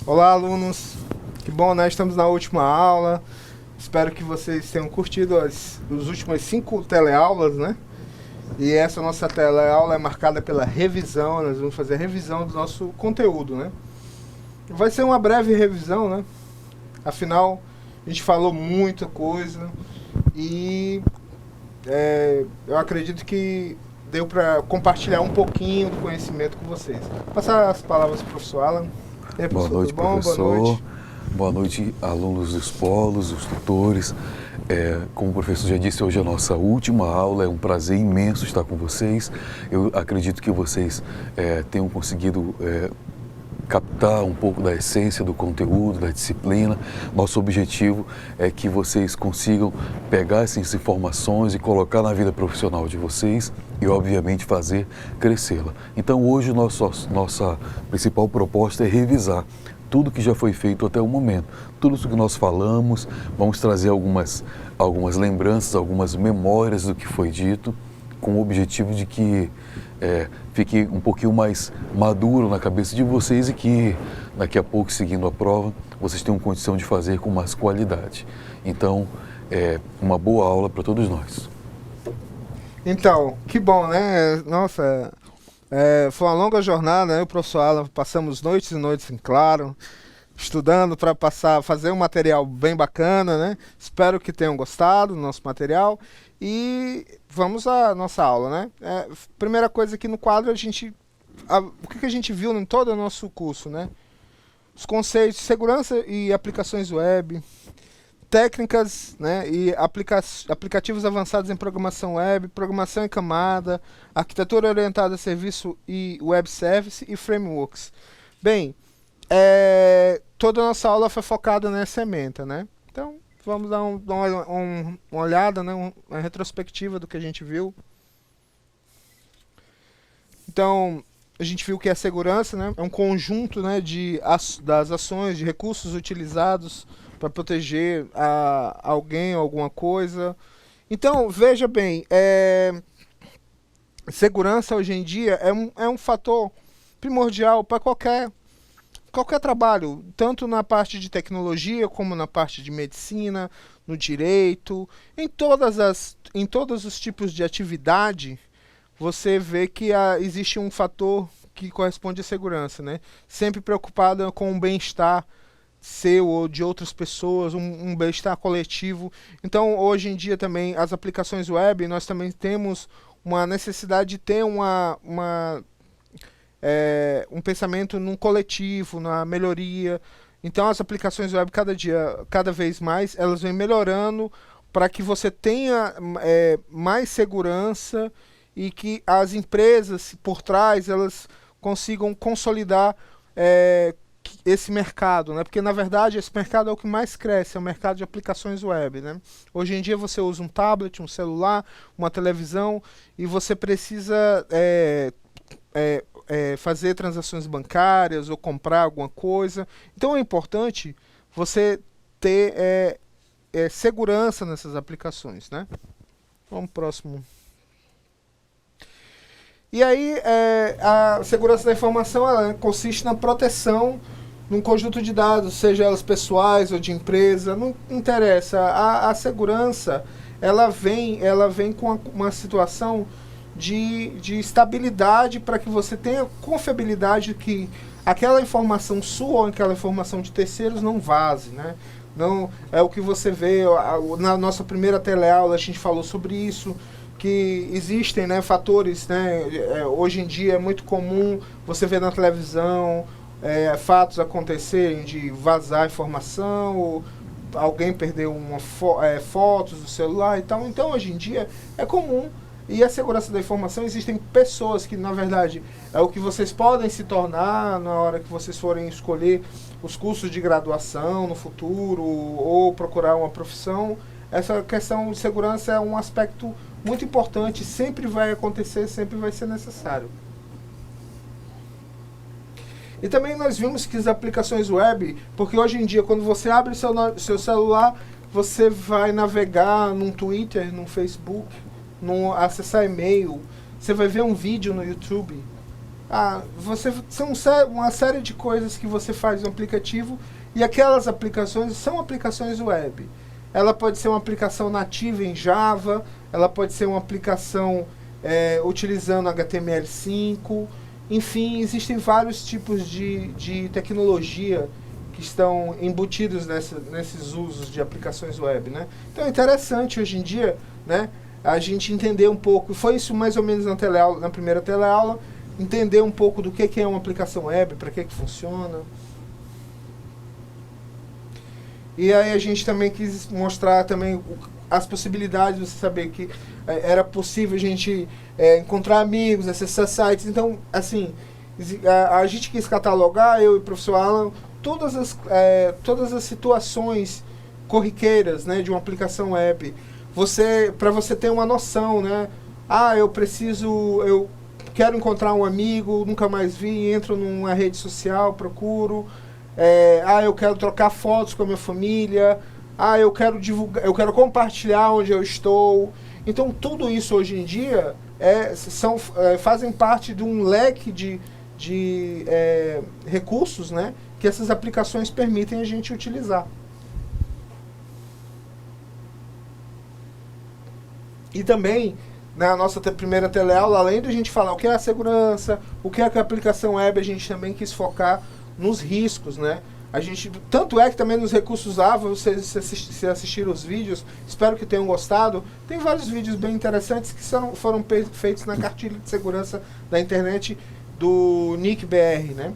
Olá, alunos. Que bom, né? Estamos na última aula. Espero que vocês tenham curtido as últimas 5 teleaulas, né? E essa nossa teleaula é marcada pela revisão. Nós vamos fazer a revisão do nosso conteúdo, né? Vai ser uma breve revisão, né? Afinal, a gente falou muita coisa e eu acredito que deu para compartilhar um pouquinho do conhecimento com vocês. Vou passar as palavras para o professor Alan. E aí, Boa professor, tudo noite, bom? Boa professor. noite. Boa noite, alunos dos polos, os tutores. Como o professor já disse, hoje é a nossa última aula. É um prazer imenso estar com vocês. Eu acredito que vocês tenham conseguido captar um pouco da essência do conteúdo, da disciplina. Nosso objetivo é que vocês consigam pegar essas informações e colocar na vida profissional de vocês e, obviamente, fazer crescê-la. Então, hoje, nossa principal proposta é revisar tudo que já foi feito até o momento, tudo isso que nós falamos. Vamos trazer algumas lembranças, algumas memórias do que foi dito, com o objetivo de que fique um pouquinho mais maduro na cabeça de vocês e que daqui a pouco, seguindo a prova, vocês tenham condição de fazer com mais qualidade. Então, uma boa aula para todos nós. Então, que bom, né? Nossa, foi uma longa jornada, né? O professor Alan, passamos noites e noites em claro, estudando para fazer um material bem bacana, né? Espero que tenham gostado do nosso material e vamos à nossa aula, né? Primeira coisa aqui no quadro, o que a gente viu em todo o nosso curso, né? Os conceitos de segurança e aplicações web, técnicas, né, e aplicativos avançados em programação web, programação em camada, arquitetura orientada a serviço e web service e frameworks. Bem, toda a nossa aula foi focada nessa ementa, né? Então, vamos dar uma olhada, né, uma retrospectiva do que a gente viu. Então, a gente viu que a segurança, né, é um conjunto, né, das ações, de recursos utilizados para proteger alguém ou alguma coisa. Então, veja bem, segurança hoje em dia é um fator primordial para qualquer trabalho, tanto na parte de tecnologia como na parte de medicina, no direito, em todos os tipos de atividade. Você vê que existe um fator que corresponde à segurança, né? Sempre preocupado com o bem-estar seu ou de outras pessoas, um bem-estar coletivo. Então, hoje em dia também, as aplicações web, nós também temos uma necessidade de ter um pensamento num coletivo, na melhoria. Então, as aplicações web, cada vez mais, elas vêm melhorando para que você tenha mais segurança e que as empresas por trás elas consigam consolidar esse mercado, né? Porque na verdade esse mercado é o que mais cresce, é o mercado de aplicações web, né? Hoje em dia você usa um tablet, um celular, uma televisão e você precisa fazer transações bancárias ou comprar alguma coisa. Então é importante você ter segurança nessas aplicações, né? Vamos pro próximo. E aí, a segurança da informação ela consiste na proteção de um conjunto de dados, seja elas pessoais ou de empresa, não interessa. A segurança ela vem com uma situação de estabilidade para que você tenha confiabilidade que aquela informação sua ou aquela informação de terceiros não vaze, né? Não, é o que você vê na nossa primeira teleaula, a gente falou sobre isso, que existem, né, fatores, né, hoje em dia é muito comum você ver na televisão fatos acontecerem de vazar informação, ou alguém perdeu fotos do celular e tal. Então hoje em dia é comum. E a segurança da informação, existem pessoas que na verdade é o que vocês podem se tornar na hora que vocês forem escolher os cursos de graduação no futuro ou procurar uma profissão. Essa questão de segurança é um aspecto muito importante, sempre vai acontecer, sempre vai ser necessário. E também nós vimos que as aplicações web, porque hoje em dia quando você abre seu celular, você vai navegar num Twitter, num Facebook, acessar e-mail, você vai ver um vídeo no YouTube. São uma série de coisas que você faz no aplicativo, e aquelas aplicações são aplicações web. Ela pode ser uma aplicação nativa em Java, ela pode ser uma aplicação utilizando HTML5, enfim, existem vários tipos de tecnologia que estão embutidos nesses usos de aplicações web, né? Então é interessante hoje em dia, né, a gente entender um pouco, foi isso mais ou menos na primeira teleaula, entender um pouco do que é uma aplicação web, para que funciona. E aí a gente também quis mostrar também as possibilidades de você saber que era possível a gente encontrar amigos, acessar sites. Então, assim, a gente quis catalogar, eu e o professor Alan, todas as situações corriqueiras, né, de uma aplicação web. Para você ter uma noção, né? Eu quero encontrar um amigo, nunca mais vi, entro numa rede social, procuro. Eu quero trocar fotos com a minha família. Eu quero divulgar, eu quero compartilhar onde eu estou. Então tudo isso hoje em dia fazem parte de um leque de recursos, né, que essas aplicações permitem a gente utilizar. E também, na nossa primeira teleaula, além de a gente falar o que é a segurança, o que é a aplicação web, a gente também quis focar nos riscos, né? Tanto é que também nos recursos AVA, vocês se assistiram os vídeos, espero que tenham gostado. Tem vários vídeos bem interessantes que foram feitos na cartilha de segurança da internet do NIC-BR, né?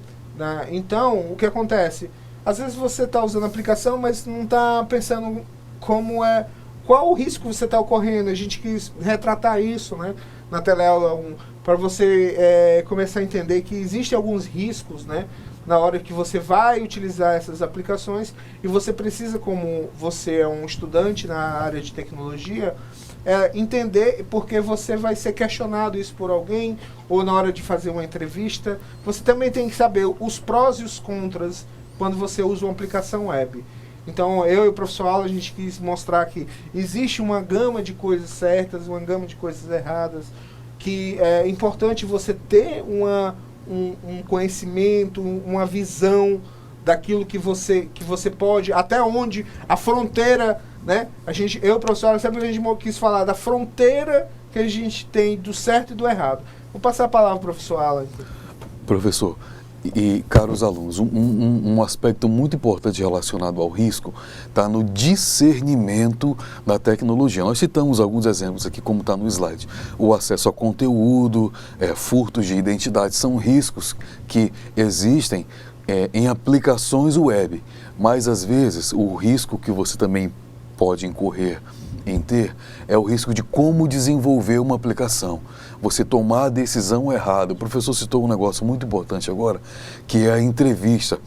Então, o que acontece? Às vezes você está usando a aplicação, mas não está pensando qual o risco você está ocorrendo. A gente quis retratar isso, né, na teleaula 1, para você começar a entender que existem alguns riscos, né, na hora que você vai utilizar essas aplicações, e você precisa, como você é um estudante na área de tecnologia, entender, porque você vai ser questionado isso por alguém, ou na hora de fazer uma entrevista. Você também tem que saber os prós e os contras quando você usa uma aplicação web. Então, eu e o professor Alan, a gente quis mostrar que existe uma gama de coisas certas, uma gama de coisas erradas, que é importante você ter um conhecimento, uma visão daquilo que você pode, até onde a fronteira, né? Eu e o professor Alan, sempre a gente quis falar da fronteira que a gente tem do certo e do errado. Vou passar a palavra para o professor Alan. Professor, e caros alunos, um aspecto muito importante relacionado ao risco está no discernimento da tecnologia. Nós citamos alguns exemplos aqui, como está no slide. O acesso a conteúdo, furtos de identidade, são riscos que existem em aplicações web, mas às vezes o risco que você também pode incorrer em ter é o risco de como desenvolver uma aplicação. Você tomar a decisão errada. O professor citou um negócio muito importante agora, que é a entrevista.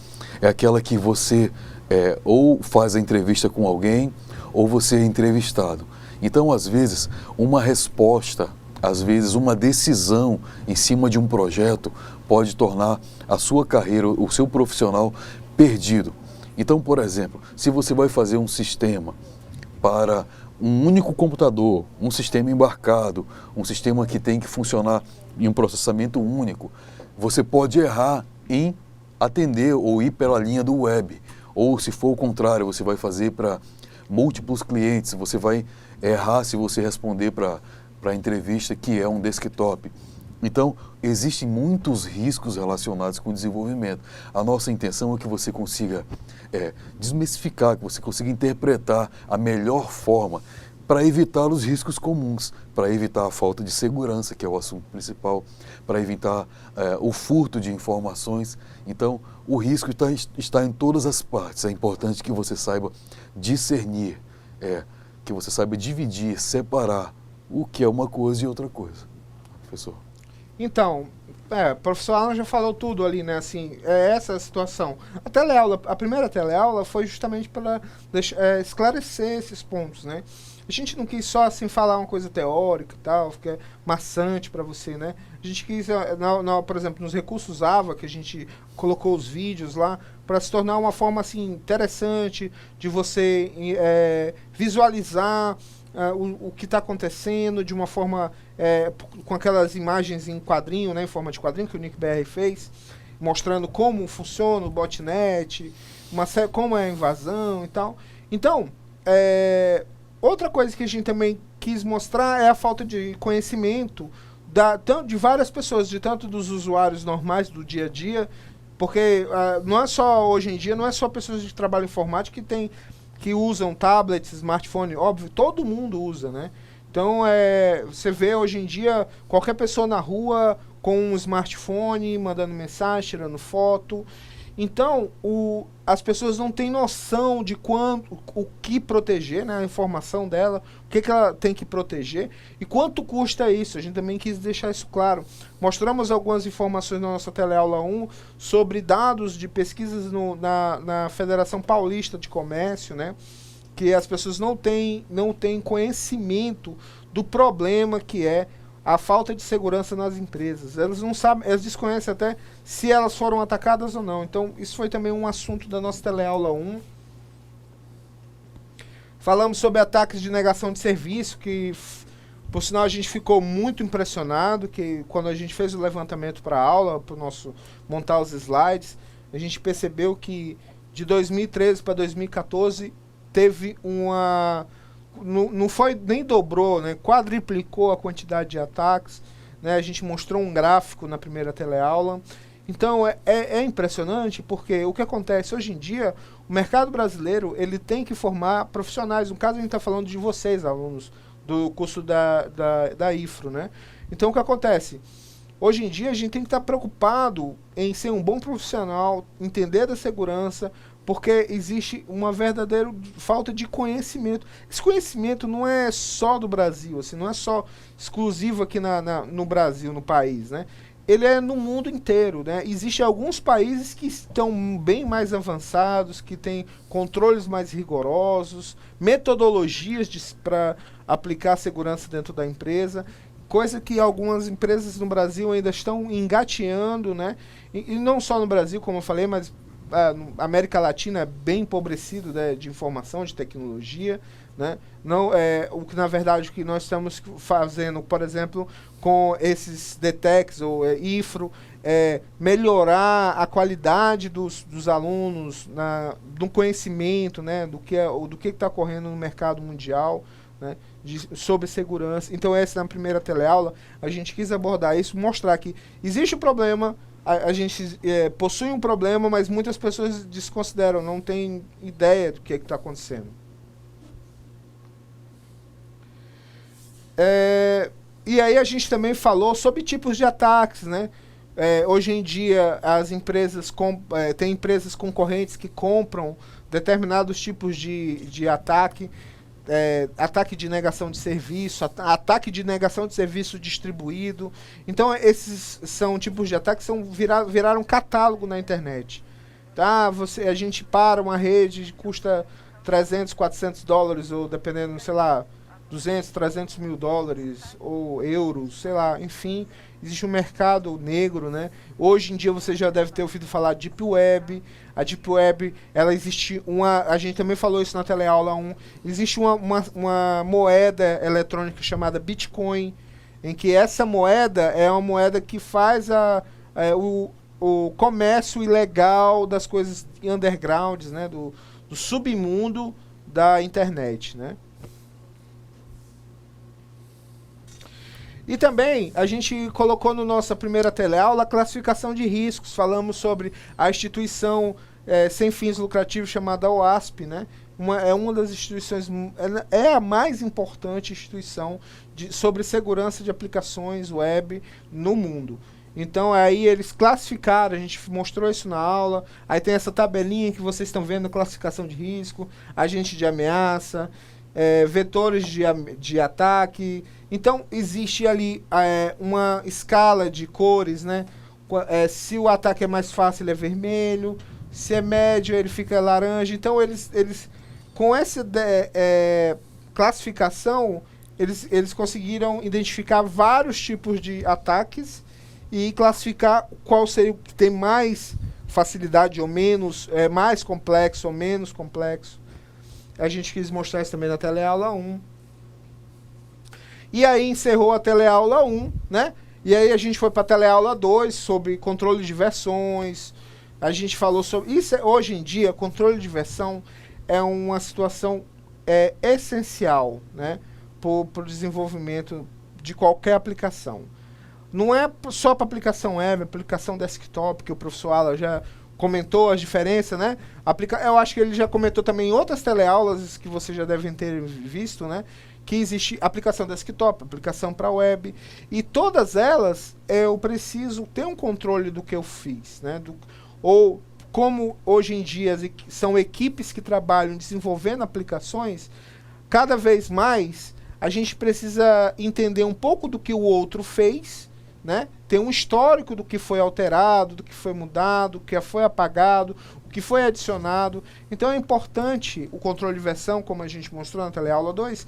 É aquela que você ou faz a entrevista com alguém, ou você é entrevistado. Então, às vezes, uma resposta, às vezes uma decisão em cima de um projeto pode tornar a sua carreira, o seu profissional perdido. Então, por exemplo, se você vai fazer um sistema para um único computador, um sistema embarcado, um sistema que tem que funcionar em um processamento único, você pode errar em atender ou ir pela linha do web. Ou, se for o contrário, você vai fazer para múltiplos clientes, você vai errar se você responder para a entrevista que é um desktop. Então, existem muitos riscos relacionados com o desenvolvimento. A nossa intenção é que você consiga desmistificar, que você consiga interpretar a melhor forma para evitar os riscos comuns, para evitar a falta de segurança, que é o assunto principal, para evitar o furto de informações. Então, o risco está em todas as partes. É importante que você saiba discernir, que você saiba dividir, separar o que é uma coisa e outra coisa. Professor. Então, o professor Alan já falou tudo ali, né? Assim, essa a situação. A primeira teleaula foi justamente para esclarecer esses pontos, né? A gente não quis só assim falar uma coisa teórica e tal, que é maçante para você, né? A gente quis, por exemplo, nos recursos AVA, que a gente colocou os vídeos lá, para se tornar uma forma assim interessante de você visualizar o que está acontecendo de uma forma com aquelas imagens em quadrinho, né, em forma de quadrinho, que o NICBR fez, mostrando como funciona o botnet, como é a invasão e tal. Então, outra coisa que a gente também quis mostrar é a falta de conhecimento de várias pessoas, de tanto dos usuários normais do dia a dia, porque não é só, hoje em dia, não é só pessoas de trabalho informático que usam tablets, smartphone, óbvio, todo mundo usa, né? Então, você vê hoje em dia qualquer pessoa na rua com um smartphone, mandando mensagem, tirando foto. Então, as pessoas não têm noção de o que proteger, né, a informação dela, o que ela tem que proteger e quanto custa isso. A gente também quis deixar isso claro. Mostramos algumas informações na nossa teleaula 1 sobre dados de pesquisas na Federação Paulista de Comércio, né, que as pessoas não têm conhecimento do problema que é a falta de segurança nas empresas. Elas não sabem, elas desconhecem até se elas foram atacadas ou não. Então, isso foi também um assunto da nossa teleaula 1. Falamos sobre ataques de negação de serviço, que, por sinal, a gente ficou muito impressionado, que quando a gente fez o levantamento para a aula, para o nosso montar os slides, a gente percebeu que de 2013 para 2014 teve não foi nem dobrou, né, quadriplicou a quantidade de ataques, né, a gente mostrou um gráfico na primeira teleaula. Então é impressionante, porque o que acontece hoje em dia, o mercado brasileiro ele tem que formar profissionais. No caso, a gente está falando de vocês, alunos do curso da IFRO, né? Então o que acontece? Hoje em dia a gente tem que estar preocupado em ser um bom profissional, entender da segurança, porque existe uma verdadeira falta de conhecimento. Esse conhecimento não é só do Brasil, assim, não é só exclusivo aqui no Brasil, no país, né? Ele é no mundo inteiro, né? Existem alguns países que estão bem mais avançados, que têm controles mais rigorosos, metodologias para aplicar segurança dentro da empresa, coisa que algumas empresas no Brasil ainda estão engateando, né? E não só no Brasil, como eu falei, mas a América Latina é bem empobrecido, né, de informação, de tecnologia, né? Não, o que na verdade o que nós estamos fazendo, por exemplo, com esses DTECs ou IFRO, melhorar a qualidade dos alunos do conhecimento, né, do que está ocorrendo no mercado mundial, né, sobre segurança. Então essa na primeira teleaula a gente quis abordar isso, mostrar que existe um problema, a gente possui um problema, mas muitas pessoas desconsideram, não têm ideia do que está acontecendo. E aí a gente também falou sobre tipos de ataques, né? Hoje em dia as empresas tem empresas concorrentes que compram determinados tipos de ataque, ataque de negação de serviço, ataque de negação de serviço distribuído. Então esses são tipos de ataques que viraram catálogo na internet. Tá? A gente para uma rede, custa $300, $400, ou dependendo, sei lá, 200, 300 mil dólares, ou euros, sei lá, enfim, existe um mercado negro, né? Hoje em dia você já deve ter ouvido falar de Deep Web. A Deep Web, ela existe a gente também falou isso na teleaula 1, existe uma moeda eletrônica chamada Bitcoin, em que essa moeda é uma moeda que faz o comércio ilegal das coisas undergrounds, né? Do submundo da internet, né? E também a gente colocou na nossa primeira teleaula a classificação de riscos. Falamos sobre a instituição sem fins lucrativos chamada OASP, né? É uma das instituições, é a mais importante instituição sobre segurança de aplicações web no mundo. Então aí eles classificaram, a gente mostrou isso na aula. Aí tem essa tabelinha que vocês estão vendo, classificação de risco, agente de ameaça, vetores de ataque. Então existe ali uma escala de cores, né? Se o ataque é mais fácil, ele é vermelho, se é médio, ele fica laranja. Então eles com essa classificação, eles conseguiram identificar vários tipos de ataques e classificar qual seria o que tem mais facilidade ou menos, mais complexo ou menos complexo. A gente quis mostrar isso também na teleaula 1. E aí encerrou a teleaula 1, né? E aí a gente foi para a teleaula 2 sobre controle de versões. A gente falou sobre... Hoje em dia, controle de versão é uma situação essencial, né? Para o desenvolvimento de qualquer aplicação. Não é só para aplicação web, aplicação desktop, que o professor Alan já comentou as diferenças, né? Eu acho que ele já comentou também em outras teleaulas que vocês já devem ter visto, né? Que existe aplicação desktop, aplicação para web, e todas elas eu preciso ter um controle do que eu fiz, né? Ou como hoje em dia são equipes que trabalham desenvolvendo aplicações, cada vez mais a gente precisa entender um pouco do que o outro fez, né? Ter um histórico do que foi alterado, do que foi mudado, o que foi apagado, o que foi adicionado. Então é importante o controle de versão, como a gente mostrou na teleaula 2,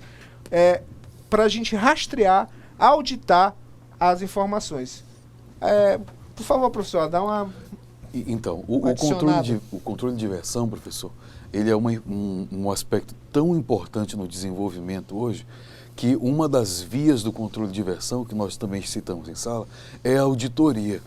para a gente rastrear, auditar as informações. Por favor, professor, dá uma... Então, o controle de versão, professor, ele é um aspecto tão importante no desenvolvimento hoje, que uma das vias do controle de versão, que nós também citamos em sala, é a auditoria.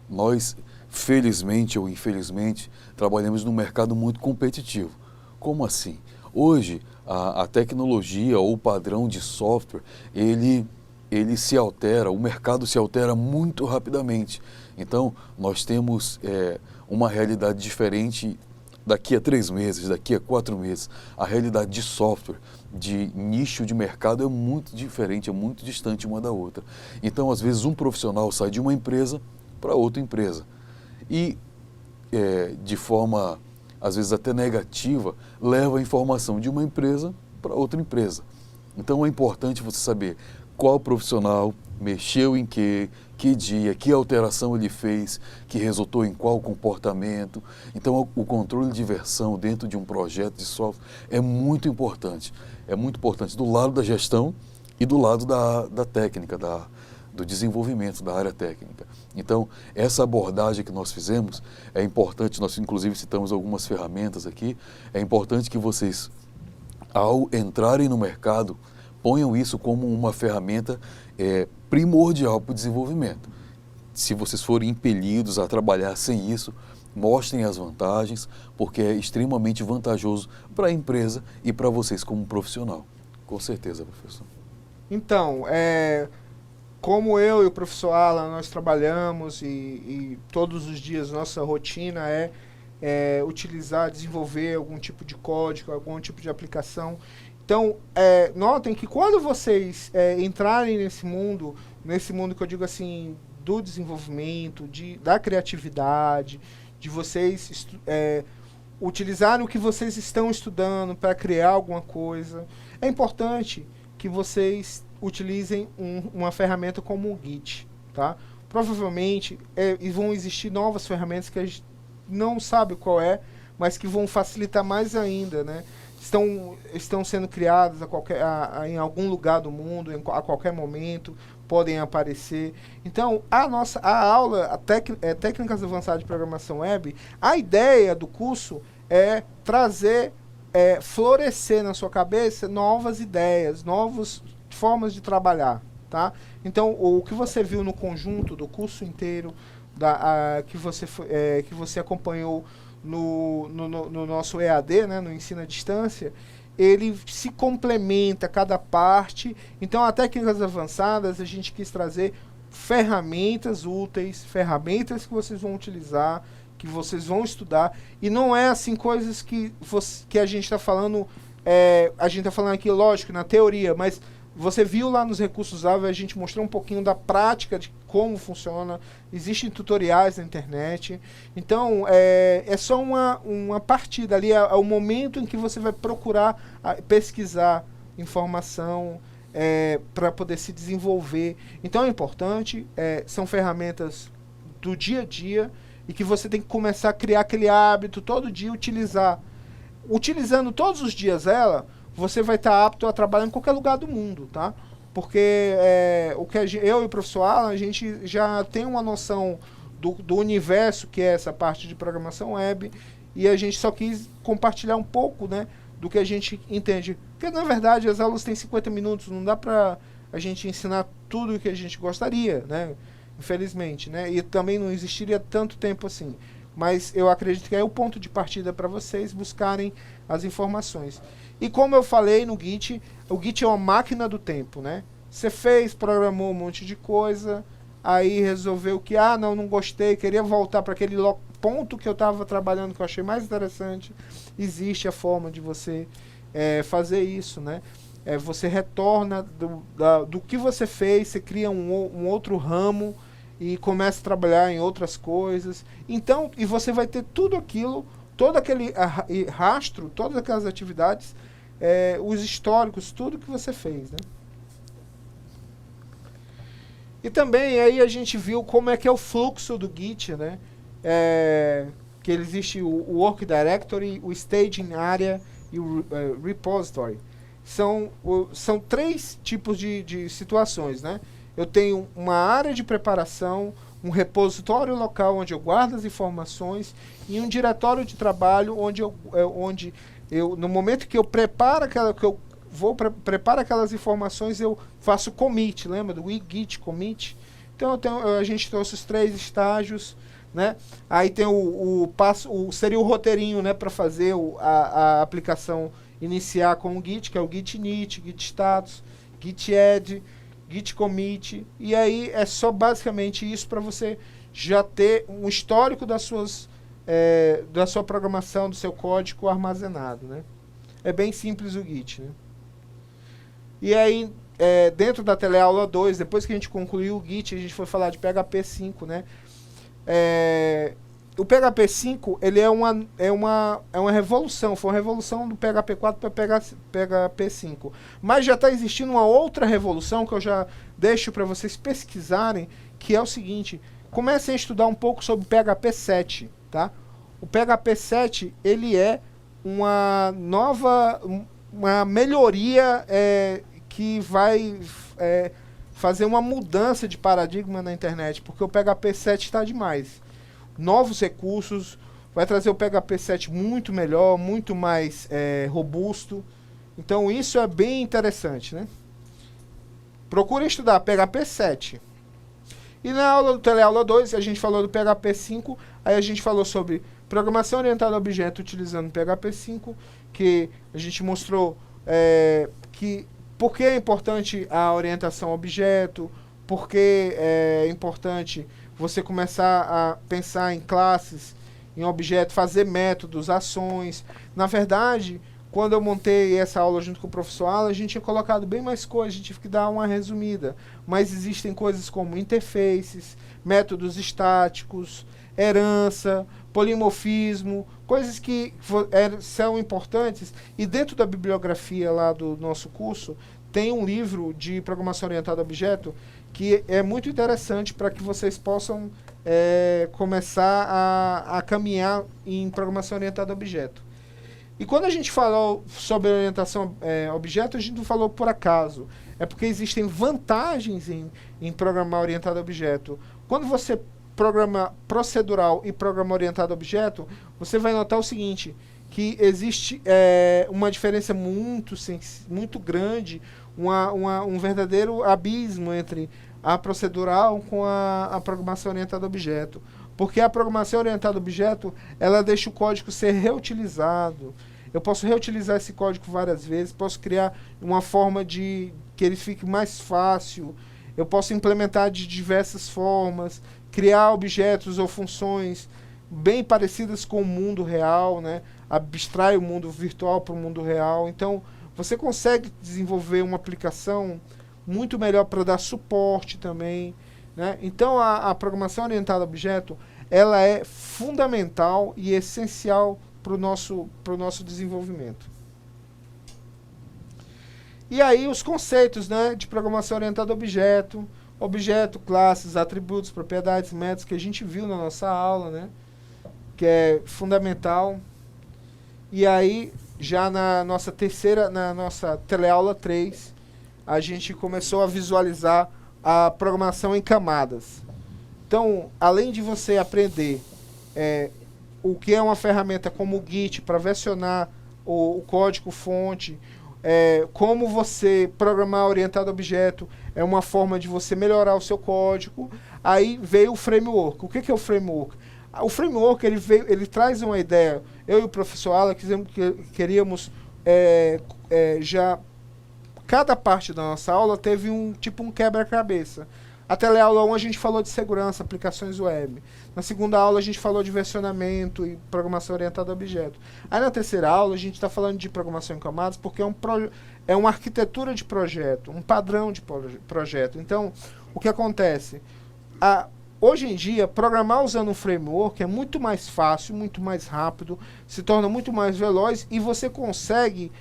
Nós, felizmente ou infelizmente, trabalhamos num mercado muito competitivo. Como assim? Hoje, a tecnologia ou o padrão de software, ele se altera, o mercado se altera muito rapidamente. Então, nós temos uma realidade diferente daqui a 3 meses, daqui a 4 meses. A realidade de software, de nicho de mercado é muito diferente, é muito distante uma da outra. Então, às vezes, um profissional sai de uma empresa para outra empresa e, de forma, às vezes até negativa, leva a informação de uma empresa para outra empresa. Então, é importante você saber qual profissional mexeu em que dia, que alteração ele fez, que resultou em qual comportamento. Então, o controle de versão dentro de um projeto de software é muito importante. É muito importante do lado da gestão e do lado da técnica, do desenvolvimento da área técnica. Então, essa abordagem que nós fizemos é importante, nós inclusive citamos algumas ferramentas aqui, é importante que vocês, ao entrarem no mercado, ponham isso como uma ferramenta primordial para o desenvolvimento. Se vocês forem impelidos a trabalhar sem isso, mostrem as vantagens, porque é extremamente vantajoso para a empresa e para vocês como profissional. Com certeza, professor. Então, como eu e o professor Alan, nós trabalhamos e todos os dias nossa rotina é utilizar, desenvolver algum tipo de código, algum tipo de aplicação. Então, notem que quando vocês entrarem nesse mundo que eu digo assim, do desenvolvimento, da criatividade, de vocês utilizarem o que vocês estão estudando para criar alguma coisa, é importante que vocês utilizem uma ferramenta como o Git, tá? Provavelmente vão existir novas ferramentas que a gente não sabe qual mas que vão facilitar mais ainda, né? Estão sendo criadas em algum lugar do mundo, a qualquer momento, podem aparecer. Então, a aula, Técnicas Avançadas de Programação Web, a ideia do curso é trazer, florescer na sua cabeça novas ideias, novas formas de trabalhar, tá? Então, o que você viu no conjunto do curso inteiro, que você acompanhou no nosso EAD, né, no ensino à distância, ele se complementa cada parte. Então, a Técnicas Avançadas, a gente quis trazer ferramentas úteis, ferramentas que vocês vão utilizar, que vocês vão estudar, e não é assim coisas que a gente está falando, a gente está falando aqui, lógico, na teoria, mas você viu lá nos recursos AVE, a gente mostrou um pouquinho da prática de como funciona, existem tutoriais na internet. Então, é só uma partida ali, é o momento em que você vai procurar pesquisar informação para poder se desenvolver. Então, é importante, são ferramentas do dia a dia e que você tem que começar a criar aquele hábito todo dia, utilizar. Utilizando todos os dias ela, você vai estar apto a trabalhar em qualquer lugar do mundo, tá? Porque eu e o professor Alan, a gente já tem uma noção do universo que é essa parte de programação web, e a gente só quis compartilhar um pouco, né, do que a gente entende. Porque, na verdade, as aulas têm 50 minutos, não dá para a gente ensinar tudo o que a gente gostaria, né? Infelizmente, né? E também não existiria tanto tempo assim. Mas eu acredito que é o ponto de partida para vocês buscarem as informações. E como eu falei no Git, o Git é uma máquina do tempo, né? Você fez, programou um monte de coisa, aí resolveu que, não gostei, queria voltar para aquele ponto que eu estava trabalhando, que eu achei mais interessante. Existe a forma de você fazer isso, né? Você retorna do que você fez, você cria um outro ramo e começa a trabalhar em outras coisas. Então, e você vai ter tudo aquilo, todo aquele rastro, todas aquelas atividades, os históricos, tudo que você fez, né? E também aí a gente viu como é que é o fluxo do Git, né? Que existe o Work Directory, o Staging Area e o Repository. São 3 tipos de situações, né? Eu tenho uma área de preparação, um repositório local onde eu guardo as informações e um diretório de trabalho onde eu no momento que eu preparo preparo aquelas informações, eu faço commit, lembra do Git commit? Então a gente trouxe os 3 estágios, né? Aí tem seria o roteirinho, né, para fazer a aplicação iniciar com o Git, que é o Git init, Git status, Git add, Git commit, e aí é só basicamente isso para você já ter um histórico da sua programação, do seu código armazenado, né? É bem simples o Git, né? E aí, dentro da teleaula 2, depois que a gente concluiu o Git, a gente foi falar de PHP 5, né? O PHP 5, ele é uma revolução, foi uma revolução do PHP 4 para PHP 5. Mas já está existindo uma outra revolução que eu já deixo para vocês pesquisarem, que é o seguinte: comecem a estudar um pouco sobre o PHP 7, tá? O PHP 7, ele é uma melhoria que vai fazer uma mudança de paradigma na internet, porque o PHP 7 está demais. Novos recursos, vai trazer o PHP 7 muito melhor, muito mais robusto. Então isso é bem interessante, né? Procure estudar PHP 7. E na aula do teleaula 2, a gente falou do PHP 5, aí a gente falou sobre programação orientada a objeto utilizando PHP 5, que a gente mostrou por que é importante a orientação a objeto, por que é importante você começar a pensar em classes, em objetos, fazer métodos, ações. Na verdade, quando eu montei essa aula junto com o professor Alan, a gente tinha colocado bem mais coisas, a gente tive que dar uma resumida. Mas existem coisas como interfaces, métodos estáticos, herança, polimorfismo, coisas que são importantes. E dentro da bibliografia lá do nosso curso, tem um livro de programação orientada a objeto que é muito interessante para que vocês possam começar a caminhar em programação orientada a objeto. E quando a gente falou sobre orientação a objeto, a gente não falou por acaso. É porque existem vantagens em programar orientado a objeto. Quando você programa procedural e programa orientado a objeto, você vai notar o seguinte, que existe uma diferença muito grande, um verdadeiro abismo entre a procedural com a programação orientada a objeto. Porque a programação orientada a objeto, ela deixa o código ser reutilizado. Eu posso reutilizar esse código várias vezes, posso criar uma forma de que ele fique mais fácil, eu posso implementar de diversas formas, criar objetos ou funções bem parecidas com o mundo real, né? Abstrai o mundo virtual para o mundo real. Então, você consegue desenvolver uma aplicação muito melhor para dar suporte também, né? Então, a programação orientada a objeto, ela é fundamental e essencial para o nosso desenvolvimento. E aí, os conceitos, né, de programação orientada a objeto, classes, atributos, propriedades, métodos, que a gente viu na nossa aula, né, que é fundamental. E aí, já na nossa teleaula 3, a gente começou a visualizar a programação em camadas. Então, além de você aprender o que é uma ferramenta como o Git para versionar o código-fonte, como você programar orientado a objeto é uma forma de você melhorar o seu código. Aí veio o framework. O que é o framework? O framework ele traz uma ideia. Eu e o professor Alan queríamos já... Cada parte da nossa aula teve um quebra-cabeça. A teleaula 1 a gente falou de segurança, aplicações web. Na segunda aula a gente falou de versionamento e programação orientada a objeto. Aí na terceira aula a gente está falando de programação em camadas porque é uma arquitetura de projeto, um padrão de projeto. Então, o que acontece? Hoje em dia, programar usando um framework é muito mais fácil, muito mais rápido, se torna muito mais veloz e você consegue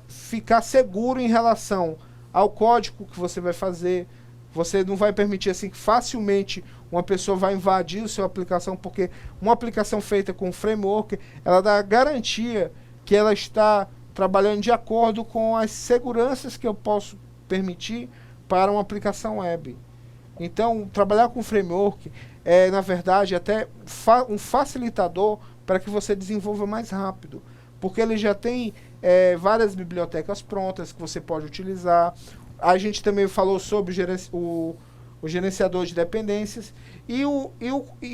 ficar seguro em relação ao código que você vai fazer. Você não vai permitir assim que facilmente uma pessoa vai invadir a sua aplicação, porque uma aplicação feita com framework, ela dá a garantia que ela está trabalhando de acordo com as seguranças que eu posso permitir para uma aplicação web. Então, trabalhar com framework é, na verdade, até um facilitador para que você desenvolva mais rápido, porque ele já tem várias bibliotecas prontas que você pode utilizar. A gente também falou sobre o gerenciador de dependências e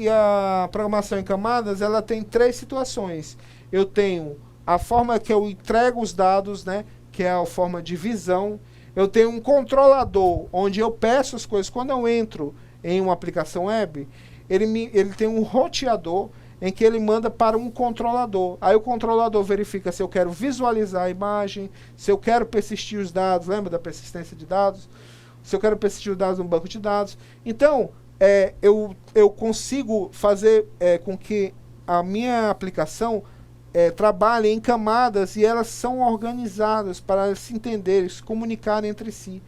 a programação em camadas, ela tem 3 situações. Eu tenho a forma que eu entrego os dados, né, que é a forma de visão. Eu tenho um controlador, onde eu peço as coisas. Quando eu entro em uma aplicação web, ele tem um roteador em que ele manda para um controlador. Aí o controlador verifica se eu quero visualizar a imagem, se eu quero persistir os dados, lembra da persistência de dados? Se eu quero persistir os dados no banco de dados. Então, eu consigo fazer com que a minha aplicação trabalhe em camadas e elas são organizadas para se entenderem, se comunicarem entre si.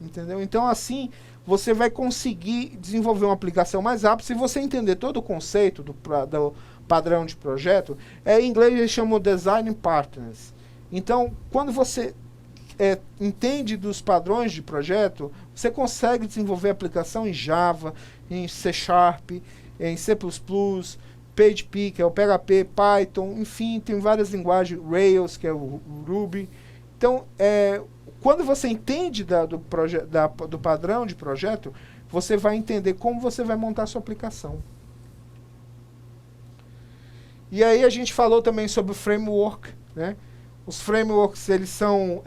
Entendeu? Então, assim, você vai conseguir desenvolver uma aplicação mais rápido se você entender todo o conceito do padrão de projeto. Em inglês eles chamam Design Partners. Então, quando você entende dos padrões de projeto, você consegue desenvolver aplicação em Java, em C#, em C++, PHP, que é o PHP, Python, enfim, tem várias linguagens, Rails, que é o Ruby. Então, quando você entende do padrão de projeto, você vai entender como você vai montar a sua aplicação. E aí a gente falou também sobre o framework, né? Os frameworks, eles são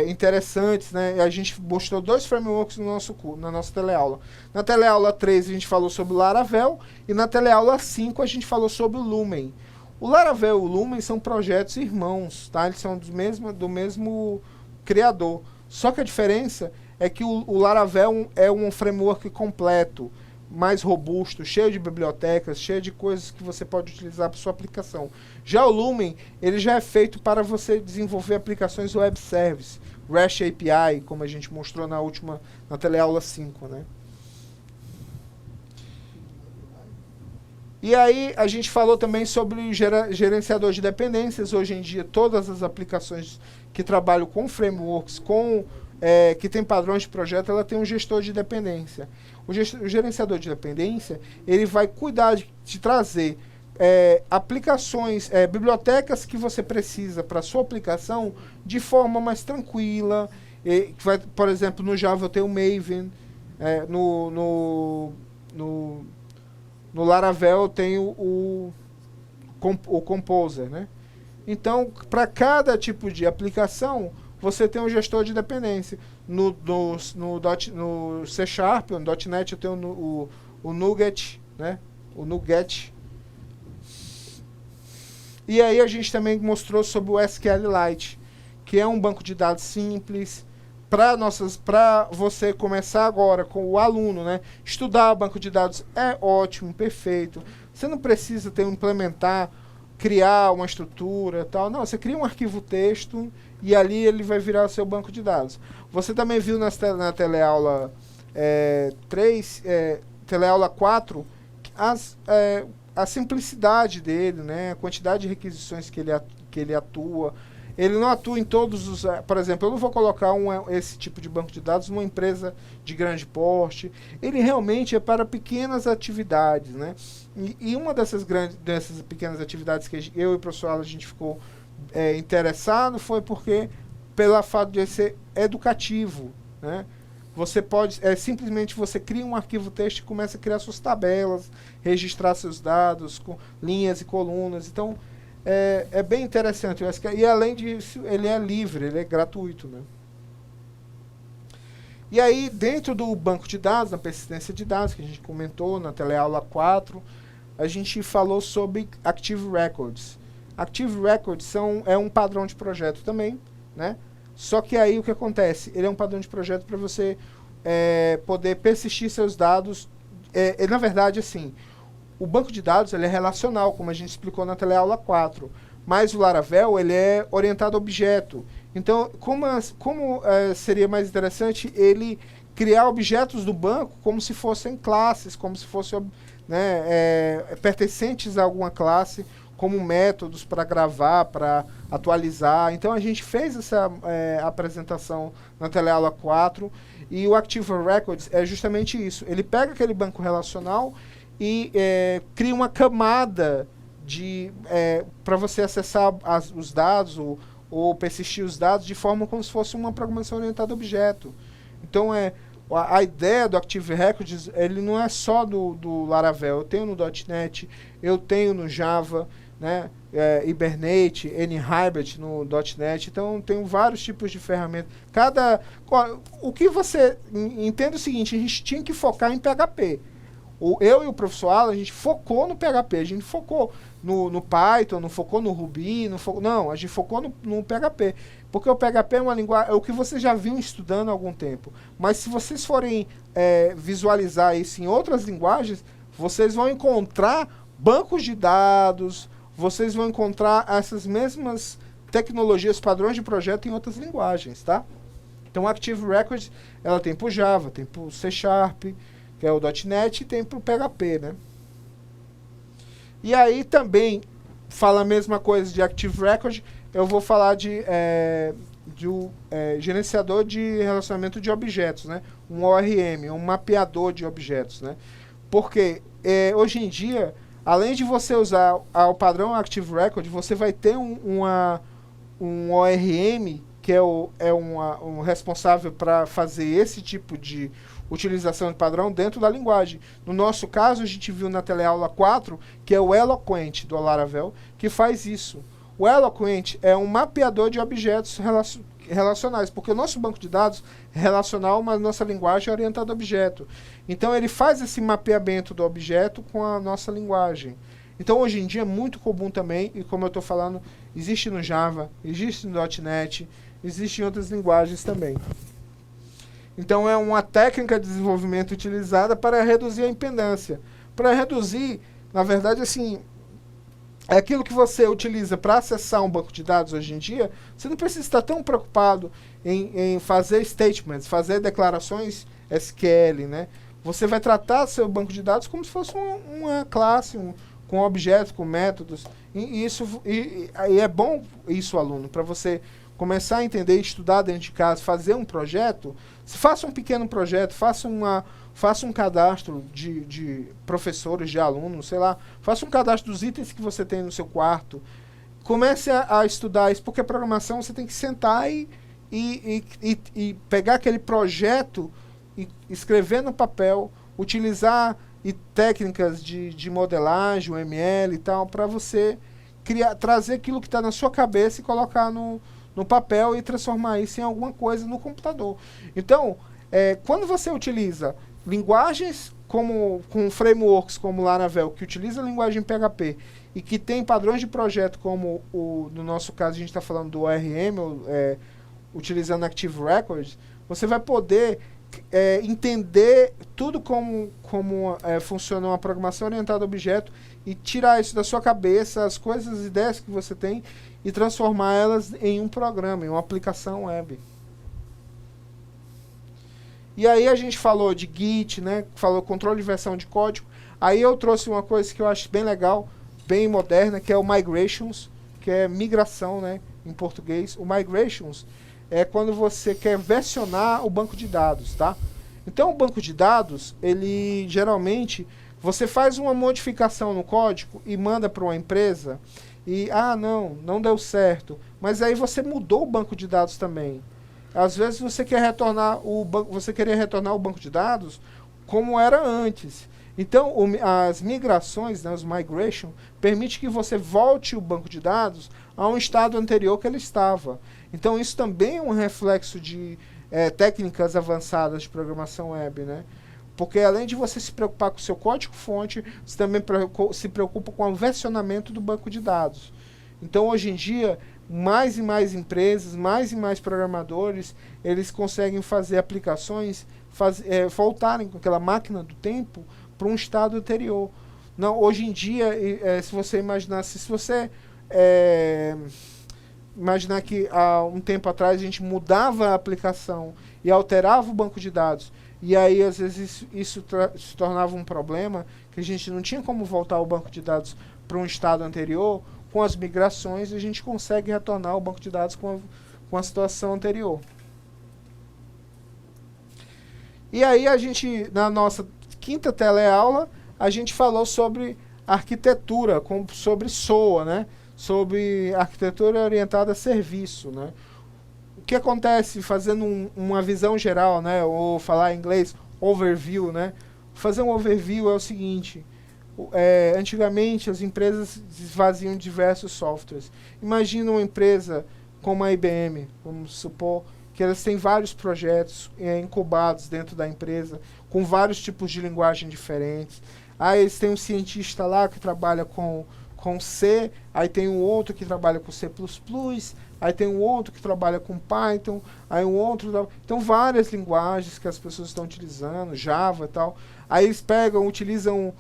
interessantes, né? A gente mostrou 2 frameworks na nossa teleaula. Na teleaula 3 a gente falou sobre o Laravel e na teleaula 5 a gente falou sobre o Lumen. O Laravel e o Lumen são projetos irmãos, tá? Eles são do mesmo criador. Só que a diferença é que o Laravel é um framework completo, mais robusto, cheio de bibliotecas, cheio de coisas que você pode utilizar para sua aplicação. Já o Lumen, ele já é feito para você desenvolver aplicações web service, REST API, como a gente mostrou na teleaula 5, né? E aí a gente falou também sobre gerenciador de dependências. Hoje em dia, todas as aplicações que trabalham com frameworks, que tem padrões de projeto, ela tem um gestor de dependência. O gerenciador de dependência, ele vai cuidar de trazer aplicações, bibliotecas que você precisa para a sua aplicação de forma mais tranquila. Por exemplo, no Java eu tenho o Maven, no Laravel eu tenho o Composer, né? Então, para cada tipo de aplicação, você tem um gestor de dependência. No C#, no .NET eu tenho o NuGet, né? O NuGet. E aí a gente também mostrou sobre o SQLite, que é um banco de dados simples, para você começar agora com o aluno, né? Estudar banco de dados é ótimo, perfeito. Você não precisa implementar, criar uma estrutura, tal. Não, você cria um arquivo texto e ali ele vai virar seu banco de dados. Você também viu na teleaula 3, teleaula 4, a simplicidade dele, né? A quantidade de requisições que ele atua. Ele não atua em todos os... Por exemplo, eu não vou colocar esse tipo de banco de dados numa empresa de grande porte. Ele realmente é para pequenas atividades, né? E uma dessas pequenas atividades que eu e o professor Alan, a gente ficou interessado foi porque, pelo fato de ser educativo, né? Você pode, simplesmente você cria um arquivo texto e começa a criar suas tabelas, registrar seus dados com linhas e colunas. Então, é bem interessante. E além disso, ele é livre, ele é gratuito, né? E aí, dentro do banco de dados, na persistência de dados, que a gente comentou na teleaula 4, a gente falou sobre Active Records. Active Records é um padrão de projeto também, né? Só que aí o que acontece? Ele é um padrão de projeto para você poder persistir seus dados. Na verdade, assim, o banco de dados ele é relacional, como a gente explicou na teleaula 4. Mas o Laravel ele é orientado a objeto. Então, como seria mais interessante ele criar objetos do banco como se fossem classes, como se fossem pertencentes a alguma classe, como métodos para gravar, para atualizar. Então a gente fez essa apresentação na teleaula 4 e o Active Records é justamente isso. Ele pega aquele banco relacional e cria uma camada para você acessar os dados ou persistir os dados de forma como se fosse uma programação orientada a objeto. Então a ideia do Active Records ele não é só do Laravel. Eu tenho no .NET, eu tenho no Java, né? Hibernate, NHibernate no .NET. Então tem vários tipos de ferramentas. O que você entende é o seguinte: a gente tinha que focar em PHP. Eu e o professor Alan, a gente focou no PHP, a gente focou no Python, não focou no Ruby, não, a gente focou no PHP. Porque o PHP é uma linguagem, é o que vocês já vinham estudando há algum tempo. Mas se vocês forem visualizar isso em outras linguagens, vocês vão encontrar bancos de dados, vocês vão encontrar essas mesmas tecnologias, padrões de projeto em outras linguagens, tá? Então, a Active Records, ela tem para o Java, tem para o C#, que é o .NET, e tem para o PHP, né? E aí também fala a mesma coisa de Active Record, eu vou falar de gerenciador de relacionamento de objetos, né? Um ORM, um mapeador de objetos, né? Porque hoje em dia, além de você usar o padrão Active Record, você vai ter um ORM, que é um responsável para fazer esse tipo de utilização de padrão dentro da linguagem. No nosso caso, a gente viu na teleaula 4, que é o Eloquent do Laravel, que faz isso. O Eloquent é um mapeador de objetos relacionais, porque o nosso banco de dados é relacional, mas nossa linguagem é orientada a objeto. Então ele faz esse mapeamento do objeto com a nossa linguagem. Então hoje em dia é muito comum também, e como eu estou falando, existe no Java, existe no .NET, existe em outras linguagens também. Então é uma técnica de desenvolvimento utilizada para reduzir a impedância. Para reduzir, na verdade, assim, é aquilo que você utiliza para acessar um banco de dados hoje em dia, você não precisa estar tão preocupado em fazer statements, fazer declarações SQL, né? Você vai tratar seu banco de dados como se fosse uma classe, com objetos, com métodos. E é bom isso, aluno, para você começar a entender, estudar dentro de casa, fazer um projeto. Faça um pequeno projeto, faça um cadastro de professores, de alunos, sei lá. Faça um cadastro dos itens que você tem no seu quarto. Comece a estudar isso, porque a programação você tem que sentar e pegar aquele projeto e escrever no papel, utilizar técnicas de modelagem, o ML e tal, para você trazer aquilo que está na sua cabeça e colocar no papel e transformar isso em alguma coisa no computador. Então, quando você utiliza linguagens com frameworks como Laravel, que utiliza a linguagem PHP e que tem padrões de projeto como no nosso caso a gente está falando do ORM, utilizando Active Records, você vai poder entender tudo como funciona uma programação orientada a objeto e tirar isso da sua cabeça, as coisas, as ideias que você tem, e transformar elas em um programa, em uma aplicação web. E aí a gente falou de Git, né? Falou controle de versão de código. Aí eu trouxe uma coisa que eu acho bem legal, bem moderna, que é o Migrations, que é migração, né? Em português. O Migrations é quando você quer versionar o banco de dados, tá? Então o banco de dados, ele geralmente Você faz uma modificação no código e manda para uma empresa e, não deu certo. Mas aí você mudou o banco de dados também. Às vezes você quer retornar você queria retornar o banco de dados como era antes. Então, as migrações, né, os migration, permite que você volte o banco de dados a um estado anterior que ele estava. Então, isso também é um reflexo de técnicas avançadas de programação web, né? Porque além de você se preocupar com o seu código-fonte, você também se preocupa com o versionamento do banco de dados. Então, hoje em dia, mais e mais empresas, mais e mais programadores, eles conseguem fazer aplicações, voltarem com aquela máquina do tempo para um estado anterior. Não, hoje em dia, se você imaginasse, se você imaginar que há um tempo atrás a gente mudava a aplicação e alterava o banco de dados, e aí às vezes isso se tornava um problema, que a gente não tinha como voltar o banco de dados para um estado anterior. Com as migrações a gente consegue retornar o banco de dados com a situação anterior. E aí a gente, na nossa quinta teleaula, a gente falou sobre arquitetura, sobre SOA, né? Sobre arquitetura orientada a serviço, né? O que acontece, fazendo uma visão geral, né? Ou falar em inglês, overview, né? Fazer um overview é o seguinte: antigamente as empresas esvaziam diversos softwares. Imagina uma empresa como a IBM, vamos supor que elas têm vários projetos incubados dentro da empresa, com vários tipos de linguagem diferentes. Aí eles têm um cientista lá que trabalha com C, aí tem um outro que trabalha com C++, aí tem um outro que trabalha com Python, aí um outro... Então, várias linguagens que as pessoas estão utilizando, Java e tal. Aí eles utilizam...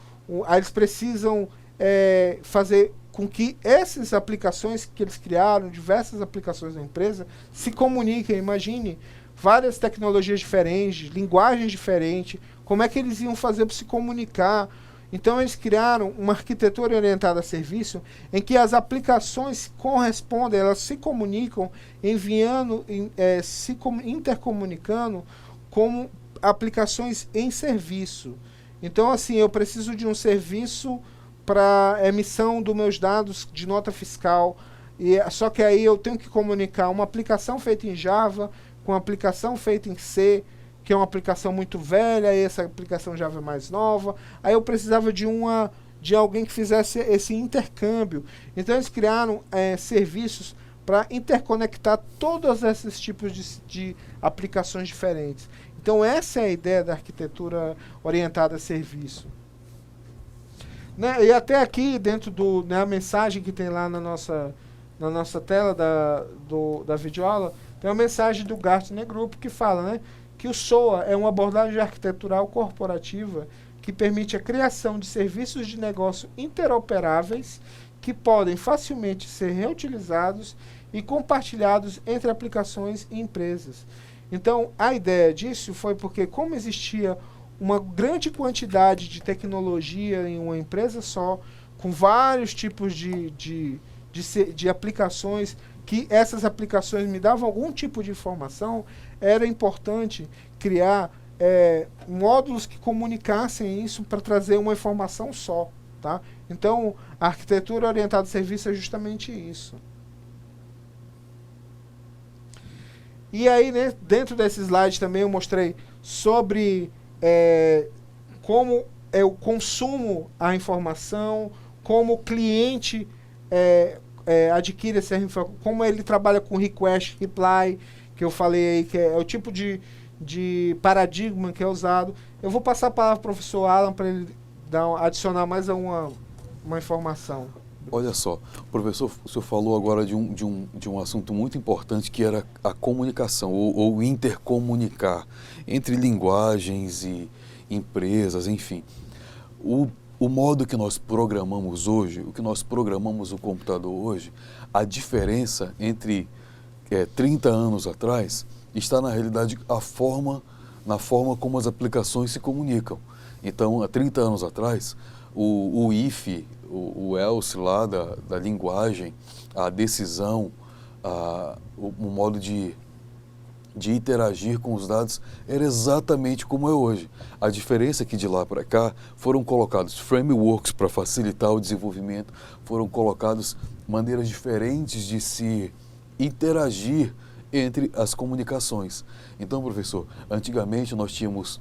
Aí eles precisam fazer com que essas aplicações que eles criaram, diversas aplicações da empresa, se comuniquem. Imagine várias tecnologias diferentes, linguagens diferentes, como é que eles iam fazer para se comunicar. Então eles criaram uma arquitetura orientada a serviço em que as aplicações correspondem, elas se comunicam, intercomunicando como aplicações em serviço. Então, assim, eu preciso de um serviço para emissão dos meus dados de nota fiscal, só que aí eu tenho que comunicar uma aplicação feita em Java com uma aplicação feita em C, que é uma aplicação muito velha, e essa aplicação Java é mais nova. Aí eu precisava de alguém que fizesse esse intercâmbio. Então eles criaram serviços para interconectar todos esses tipos de aplicações diferentes. Então essa é a ideia da arquitetura orientada a serviço. Né? E até aqui, dentro a mensagem que tem lá na nossa tela da videoaula, tem uma mensagem do Gartner Group que fala, né, que o SOA é uma abordagem arquitetural corporativa que permite a criação de serviços de negócio interoperáveis que podem facilmente ser reutilizados e compartilhados entre aplicações e empresas. Então, a ideia disso foi porque, como existia uma grande quantidade de tecnologia em uma empresa só, com vários tipos de aplicações, que essas aplicações me davam algum tipo de informação, era importante criar módulos que comunicassem isso para trazer uma informação só. Tá? Então, a arquitetura orientada a serviço é justamente isso. E aí, né, dentro desse slide também eu mostrei sobre como eu consumo a informação, como o cliente adquire essa informação, como ele trabalha com request, reply, que eu falei aí, que é o tipo de paradigma que é usado. Eu vou passar a palavra para o professor Alan para ele adicionar mais uma informação. Olha só, professor, o senhor falou agora de um assunto muito importante, que era a comunicação, ou intercomunicar entre linguagens e empresas, enfim. O modo que nós programamos hoje, o que nós programamos o computador hoje, a diferença entre 30 anos atrás está, na realidade, na forma como as aplicações se comunicam. Então, há 30 anos atrás, o if, o else lá da linguagem, a decisão, o modo de de interagir com os dados era exatamente como é hoje. A diferença é que de lá para cá foram colocados frameworks para facilitar o desenvolvimento, foram colocadas maneiras diferentes de se interagir entre as comunicações. Então, professor, antigamente nós tínhamos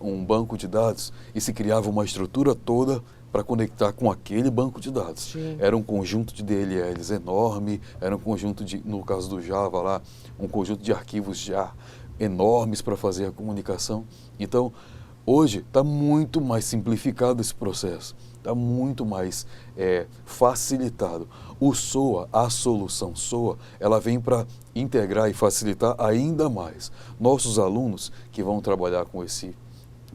um banco de dados e se criava uma estrutura toda para conectar com aquele banco de dados. Sim. Era um conjunto de DLLs enorme, era um conjunto de, no caso do Java lá, um conjunto de arquivos já enormes para fazer a comunicação. Então, hoje está muito mais simplificado esse processo, está muito mais facilitado. O SOA, a solução SOA, ela vem para integrar e facilitar ainda mais. Nossos alunos que vão trabalhar com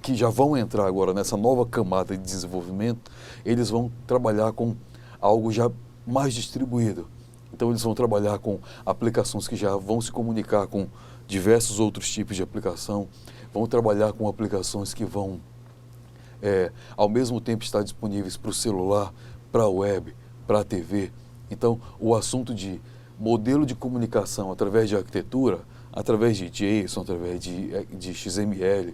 que já vão entrar agora nessa nova camada de desenvolvimento, eles vão trabalhar com algo já mais distribuído. Então eles vão trabalhar com aplicações que já vão se comunicar com diversos outros tipos de aplicação, vão trabalhar com aplicações que vão, ao mesmo tempo, estar disponíveis para o celular, para a web, para a TV. Então, o assunto de modelo de comunicação através de arquitetura, através de JSON, através de XML,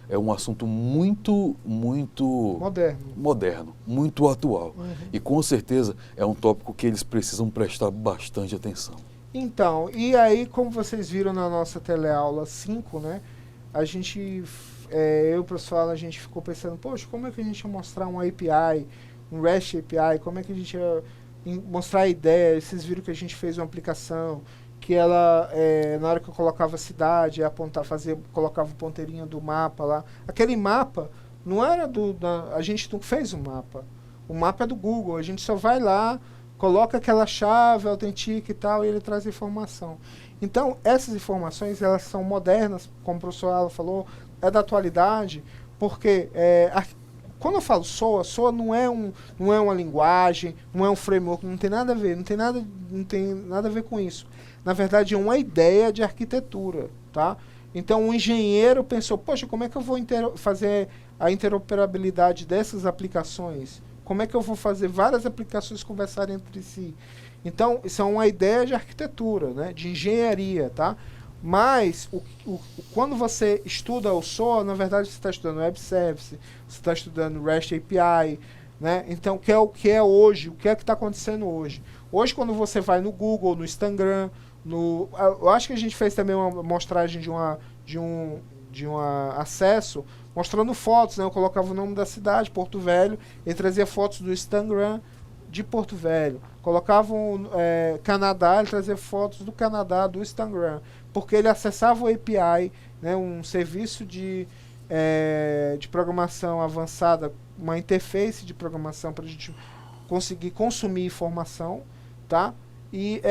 é um assunto muito moderno, muito atual. Uhum. E com certeza é um tópico que eles precisam prestar bastante atenção. Então, e aí, como vocês viram na nossa teleaula 5, né, a gente, eu e o professor Alan, a gente ficou pensando, poxa, como é que a gente ia mostrar um API, um REST API, como é que a gente ia mostrar a ideia? Vocês viram que a gente fez uma aplicação que ela, na hora que eu colocava a cidade, colocava o ponteirinho do mapa lá. Aquele mapa não era a gente não fez um mapa. O mapa é do Google, a gente só vai lá, coloca aquela chave, autentica e tal, e ele traz informação. Então, essas informações, elas são modernas, como o professor Alan falou, é da atualidade, porque quando eu falo SOA não é uma linguagem, não é um framework, não tem nada a ver, não tem nada a ver com isso. Na verdade, é uma ideia de arquitetura, tá? Então, o engenheiro pensou, poxa, como é que eu vou fazer a interoperabilidade dessas aplicações? Como é que eu vou fazer várias aplicações conversarem entre si? Então, isso é uma ideia de arquitetura, né? De engenharia, tá? Mas, quando você estuda o SOA, na verdade, você está estudando Web Service, você está estudando REST API, né? Então, o que é hoje? O que é que está acontecendo hoje? Hoje, quando você vai no Google, no Instagram, eu acho que a gente fez também uma mostragem de um acesso, mostrando fotos, né? Eu colocava o nome da cidade, Porto Velho, ele trazia fotos do Instagram de Porto Velho. Colocava Canadá, ele trazia fotos do Canadá, do Instagram, porque ele acessava o API, né? Um serviço de programação avançada, uma interface de programação para a gente conseguir consumir informação, tá? E,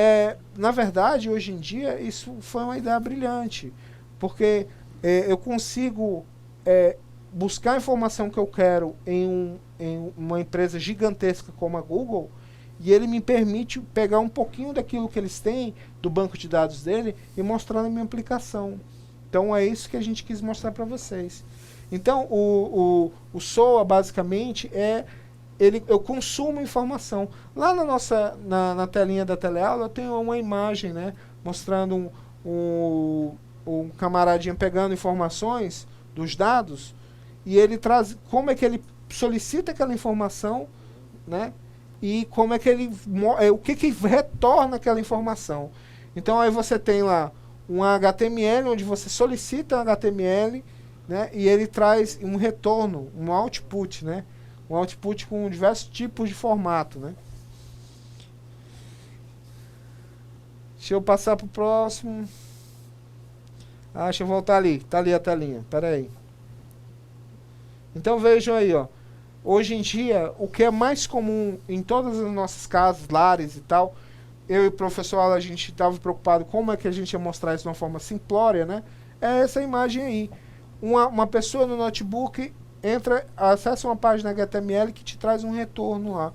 na verdade, hoje em dia, isso foi uma ideia brilhante, porque eu consigo buscar a informação que eu quero em uma empresa gigantesca como a Google, e ele me permite pegar um pouquinho daquilo que eles têm, do banco de dados dele, e mostrar na minha aplicação. Então, é isso que a gente quis mostrar para vocês. Então, o SOA, basicamente, eu consumo informação. Lá na telinha da teleaula, eu tenho uma imagem, né, mostrando um camaradinha pegando informações dos dados, e ele traz como é que ele solicita aquela informação, né, e como é que o que retorna aquela informação. Então, aí você tem lá um HTML, onde você solicita um HTML, né, e ele traz um retorno, um output, né, um output com diversos tipos de formato, né. Deixa eu passar para o próximo. Deixa eu voltar ali. Está ali a telinha. Espera aí. Então vejam aí, ó. Hoje em dia, o que é mais comum em todas as nossas casas, lares e tal, eu e o professor Alan, a gente estava preocupado como é que a gente ia mostrar isso de uma forma simplória, né? É essa imagem aí. Uma pessoa no notebook acessa uma página HTML que te traz um retorno lá.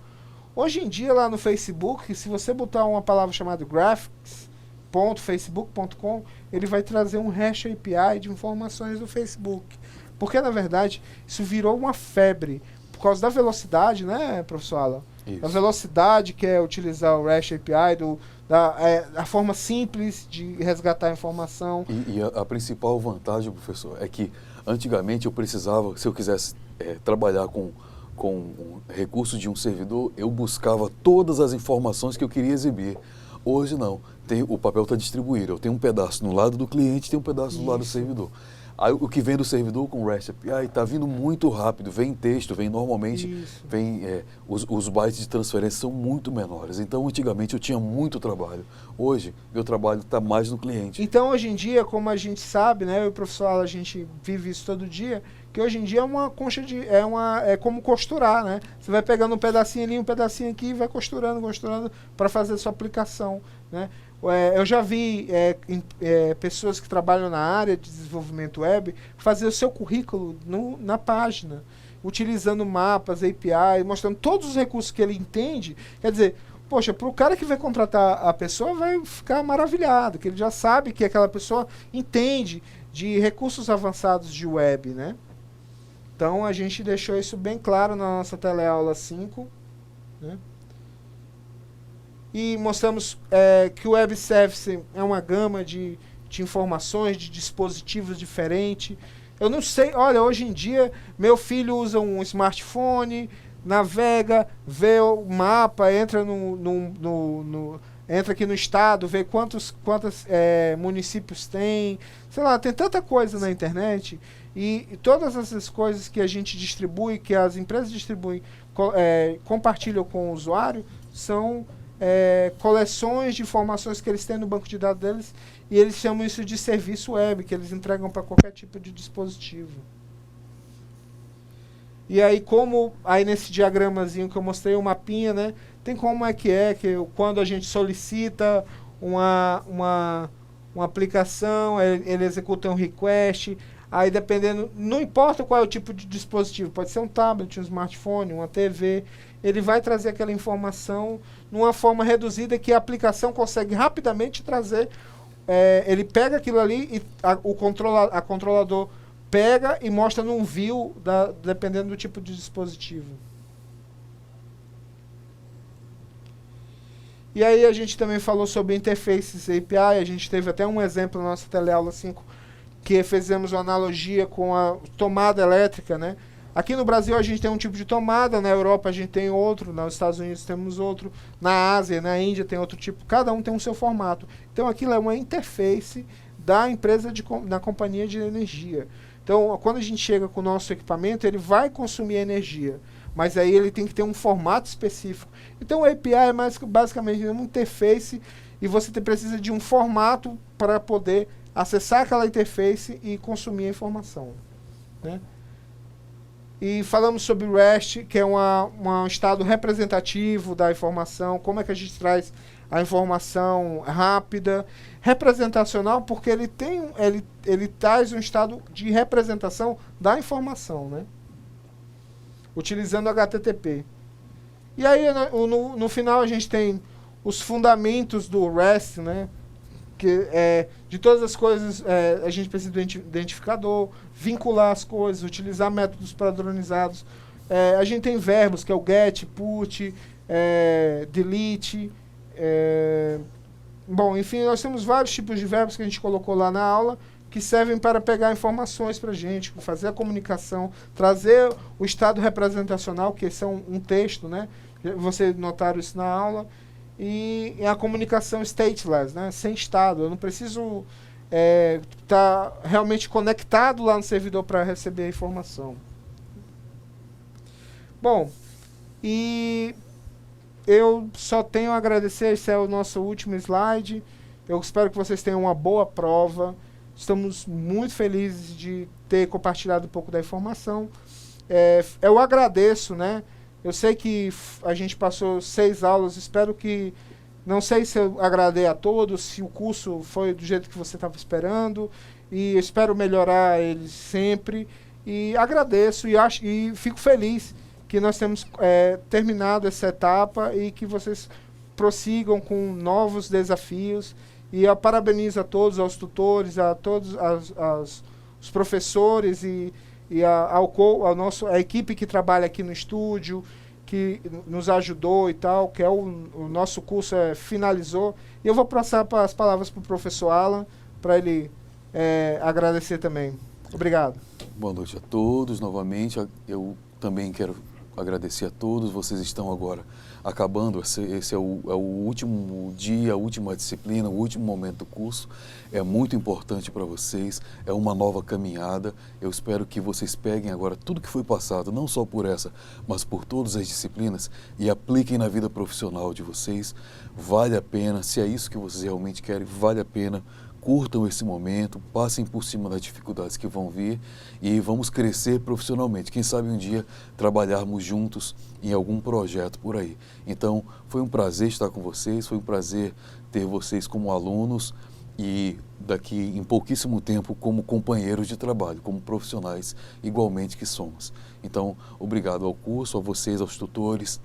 Hoje em dia, lá no Facebook, se você botar uma palavra chamada graphics.facebook.com, ele vai trazer um REST API de informações do Facebook. Porque, na verdade, isso virou uma febre. Por causa da velocidade, né, professor Alan? Isso. A velocidade, que é utilizar o REST API, a forma simples de resgatar a informação. E a principal vantagem, professor, é que antigamente eu precisava, se eu quisesse trabalhar com um recurso de um servidor, eu buscava todas as informações que eu queria exibir. Hoje não, o papel está distribuído. Eu tenho um pedaço no lado do cliente, tem um pedaço do lado do servidor. Aí, o que vem do servidor com REST API está vindo muito rápido, vem texto, vem normalmente, os bytes de transferência são muito menores. Então, antigamente eu tinha muito trabalho. Hoje, meu trabalho está mais no cliente. Então, hoje em dia, como a gente sabe, né, eu e o professor, a gente vive isso todo dia, que hoje em dia é uma concha é como costurar, né? Você vai pegando um pedacinho ali, um pedacinho aqui e vai costurando para fazer a sua aplicação, né? Eu já vi pessoas que trabalham na área de desenvolvimento web fazer o seu currículo na página, utilizando mapas, API, mostrando todos os recursos que ele entende. Quer dizer, poxa, para o cara que vai contratar a pessoa vai ficar maravilhado, que ele já sabe que aquela pessoa entende de recursos avançados de web, né? Então a gente deixou isso bem claro na nossa teleaula 5, né? E mostramos que o Web Service é uma gama de informações, de dispositivos diferentes. Eu não sei, olha, hoje em dia meu filho usa um smartphone, navega, vê o mapa, entra entra aqui no estado, vê quantos municípios tem, sei lá, tem tanta coisa na internet, e todas essas coisas que a gente distribui, que as empresas distribuem, compartilham com o usuário, são coleções de informações que eles têm no banco de dados deles, e eles chamam isso de serviço web, que eles entregam para qualquer tipo de dispositivo. E aí, como aí nesse diagramazinho que eu mostrei, o mapinha, né, tem como que quando a gente solicita uma aplicação, ele executa um request, aí dependendo, não importa qual é o tipo de dispositivo, pode ser um tablet, um smartphone, uma TV, ele vai trazer aquela informação numa forma reduzida que a aplicação consegue rapidamente trazer. Ele pega aquilo ali e a controlador pega e mostra num view, dependendo do tipo de dispositivo. E aí a gente também falou sobre interfaces API, a gente teve até um exemplo na nossa teleaula 5, que fizemos uma analogia com a tomada elétrica, né? Aqui no Brasil a gente tem um tipo de tomada, na Europa a gente tem outro, nos Estados Unidos temos outro, na Ásia, na Índia tem outro tipo, cada um tem um seu formato. Então aquilo é uma interface da empresa, da companhia de energia. Então quando a gente chega com o nosso equipamento, ele vai consumir energia, mas aí ele tem que ter um formato específico. Então o API é basicamente uma interface, e você precisa de um formato para poder acessar aquela interface e consumir a informação, né? E falamos sobre o REST, que é um estado representativo da informação, como é que a gente traz a informação rápida, representacional, porque ele traz um estado de representação da informação, né? Utilizando HTTP. E aí, no final, a gente tem os fundamentos do REST, né? Que de todas as coisas, a gente precisa do identificador, vincular as coisas, utilizar métodos padronizados. A gente tem verbos, que é o get, put, delete. Bom, enfim, nós temos vários tipos de verbos que a gente colocou lá na aula, que servem para pegar informações para a gente, fazer a comunicação, trazer o estado representacional, que esse é um texto, né? Vocês notaram isso na aula. E a comunicação stateless, né? Sem estado. Eu não preciso estar realmente conectado lá no servidor para receber a informação. Bom, e eu só tenho a agradecer. Esse é o nosso último slide. Eu espero que vocês tenham uma boa prova. Estamos muito felizes de ter compartilhado um pouco da informação. Eu agradeço, né? Eu sei que a gente passou 6 aulas, espero que... Não sei se eu agradei a todos, se o curso foi do jeito que você estava esperando, e espero melhorar ele sempre. E agradeço e fico feliz que nós temos terminado essa etapa e que vocês prossigam com novos desafios. E eu parabenizo a todos, aos tutores, a todos os professores e a equipe que trabalha aqui no estúdio, que nos ajudou e tal, que é o nosso curso finalizou. E eu vou passar as palavras para o professor Alan, para ele agradecer também. Obrigado. Boa noite a todos. Novamente, eu também quero agradecer a todos. Vocês estão agora acabando, esse é o último dia, a última disciplina, o último momento do curso. É muito importante para vocês, é uma nova caminhada. Eu espero que vocês peguem agora tudo que foi passado, não só por essa, mas por todas as disciplinas e apliquem na vida profissional de vocês. Vale a pena, se é isso que vocês realmente querem, vale a pena. Curtam esse momento, passem por cima das dificuldades que vão vir e vamos crescer profissionalmente. Quem sabe um dia trabalharmos juntos em algum projeto por aí. Então, foi um prazer estar com vocês, foi um prazer ter vocês como alunos e daqui em pouquíssimo tempo como companheiros de trabalho, como profissionais igualmente que somos. Então, obrigado ao curso, a vocês, aos tutores,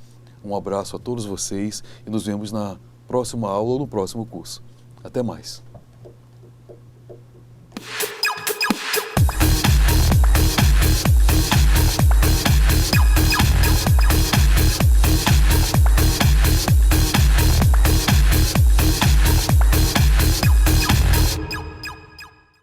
um abraço a todos vocês e nos vemos na próxima aula ou no próximo curso. Até mais.